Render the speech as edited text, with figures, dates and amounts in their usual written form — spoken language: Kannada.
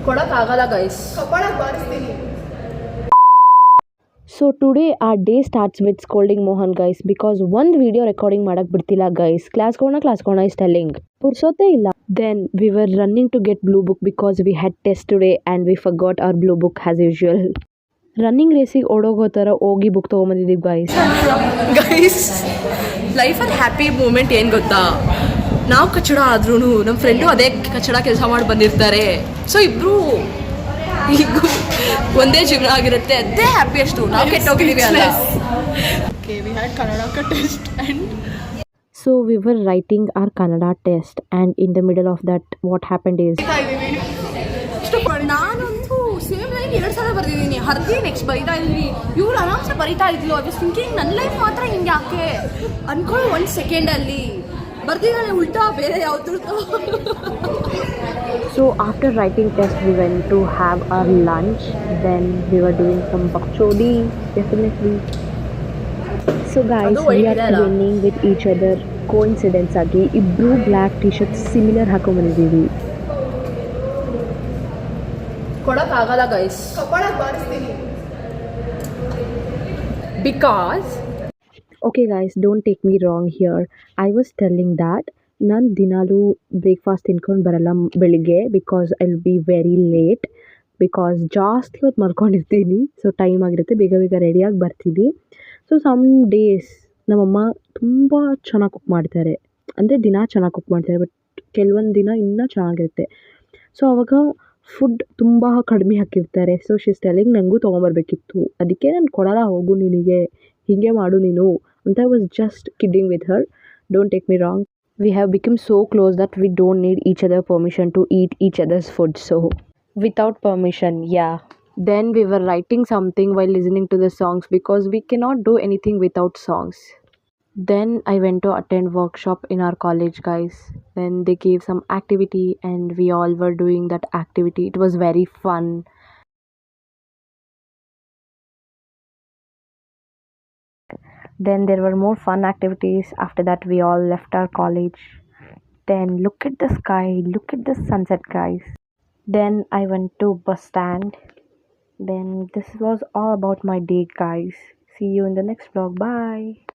ಕೊಡೋಕ್ಕಾಗಲ್ಲ guys. So today our day starts with scolding Mohan guys because ಒಂದು ವಿಡಿಯೋ ರೆಕಾರ್ಡಿಂಗ್ ಮಾಡಕ್ಕೆ ಬಿಡ್ತಿಲ್ಲ ಗೈಸ್. ಕ್ಲಾಸ್ಗೋಣ is telling ಪುರ್ಸೋತೇ ಇಲ್ಲ. Then we were running to get blue book because we had test today and we forgot our blue book as usual. Running ರೇಸಿಗೆ ಓಡೋಗೋ ಥರ ಹೋಗಿ ಬುಕ್ ತೊಗೊಂಬಂದಿದ್ದೀವಿ ಗೈಸ್. ಗೈಸ್ ಲೈಫಲ್ಲಿ ಹ್ಯಾಪಿ ಮೂಮೆಂಟ್ ಏನು ಗೊತ್ತಾ, ನಾವು ಕಚಡ ಆದ್ರೂ ನಮ್ಮ ಫ್ರೆಂಡು ಅದೇ ಕಚಡ ಕೆಲಸ ಮಾಡಿ ಬಂದಿರ್ತಾರೆ. ಸೊ ಇಬ್ಬರು ಈಗ ಒಂದೇ ಜೀವನ ಆಗಿರುತ್ತೆ, ಅದೇ ಹ್ಯಾಪಿಯೆಸ್ಟು. ನಾವು ಕೆಟ್ಟೋಗಿದ್ದೀವಿ ಅಲ್ಲ. So we were writing our Kannada test and in the middle of that what happened is ನಾನಂತೂ ಸೇಮ್ ಲೈನ್ 2 ಸಲ ಬರ್ದಿದ್ದೀನಿ, ಹರ್ದಿ ನೆಕ್ಸ್ಟ್ ಬರೀತಾ ಇದ್ದೀನಿ. ಇವ್ರು ಆರಾಮ್ಸೆ ಬರೀತಾ ಇದ್ಲು. ಐ ವಾಸ್ ಥಿಂಕಿಂಗ್ ನನ್ನ ಲೈಫ್ ಮಾತ್ರ ಹಿಂಗೆ ಯಾಕೆ ಅನ್ಕೊಳ್ಳಿ 1 ಸೆಕೆಂಡಲ್ಲಿ ಬರ್ದಿದ್ದಾನೆ ಉಲ್ಟಾ ಬೇರೆ ಯಾವ್ದು. So after writing test we went to have our lunch, then we were doing some bakchodi definitely. So guys we are twinning with each other. Coincidence ಆಗಿ ಇಬ್ರು ಬ್ಲ್ಯಾಕ್ ಟಿ ಶರ್ಟ್ ಸಿಮಿಲರ್ ಹಾಕೊಂಡ್ಬಂದಿದ್ದೀವಿ. ಕೊಡೋಕ್ಕಾಗಲ್ಲ guys because Okay guys, don't take me wrong here. I was telling that ನಾನು ದಿನಾಲೂ ಬ್ರೇಕ್ಫಾಸ್ಟ್ ತಿನ್ಕೊಂಡು ಬರಲ್ಲ ಬೆಳಿಗ್ಗೆ because I will be very late because ಜಾಸ್ತಿ ಹೊತ್ತು ಮಲ್ಕೊಂಡಿರ್ತೀನಿ. ಸೊ ಟೈಮ್ ಆಗಿರುತ್ತೆ, ಬೇಗ ರೆಡಿಯಾಗಿ ಬರ್ತೀನಿ. ಸೊ ಸಮ್ ಡೇಸ್ ನಮ್ಮಮ್ಮ ತುಂಬ ಚೆನ್ನಾಗಿ ಕುಕ್ ಮಾಡ್ತಾರೆ, ಅಂದರೆ ದಿನ ಚೆನ್ನಾಗಿ ಕುಕ್ ಮಾಡ್ತಾರೆ, ಬಟ್ ಕೆಲವೊಂದು ದಿನ ಇನ್ನೂ ಚೆನ್ನಾಗಿರುತ್ತೆ. ಸೊ ಆವಾಗ ಫುಡ್ ತುಂಬ ಕಡಿಮೆ ಹಾಕಿರ್ತಾರೆ. ಸೊ ಶೀಸ್ ಟೆಲ್ಲಿಂಗ್ ನನಗೂ ತೊಗೊಂಬರ್ಬೇಕಿತ್ತು, ಅದಕ್ಕೆ ನಾನು ಕೊಡಲ್ಲ ಹೋಗು ನಿನಗೆ, ಹೀಗೆ ಮಾಡು ನೀನು ಅಂತ. I was just kidding with her, don't take me wrong. We have become so close that we don't need each other permission to eat each other's food. So without permission, yeah. Then we were writing something while listening to the songs because we cannot do anything without songs. Then I went to attend workshop in our college guys. Then they gave some activity and we all were doing that activity. It was very fun. Then there were more fun activities. After that we all left our college. Then look at the sky, look at the sunset guys. Then I went to bus stand. Then this was all about my day guys. See you in the next vlog. Bye.